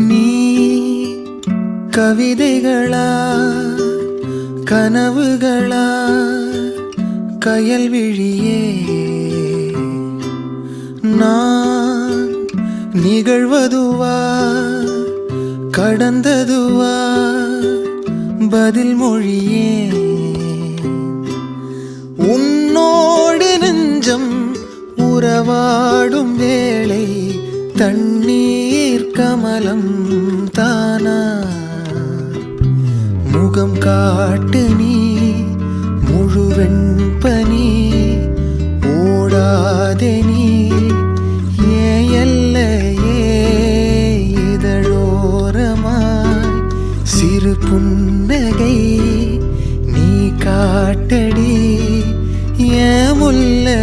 நீ கவிதைகளா கனவுகளா கயல்விழியே நான் நிகழ்வதுவா கடந்ததுவா பதில் மொழியே உன்னோடு நெஞ்சம் உறவாடும் வேளை தண்ணீர் கமலம் தானா முகம் காட்டு நீ முழுவெண் பனி ஓடாதே நீ ஏல்லையே இதழோரமாய் சிறு புன்னகை நீ காட்டடி ஏ முல்லை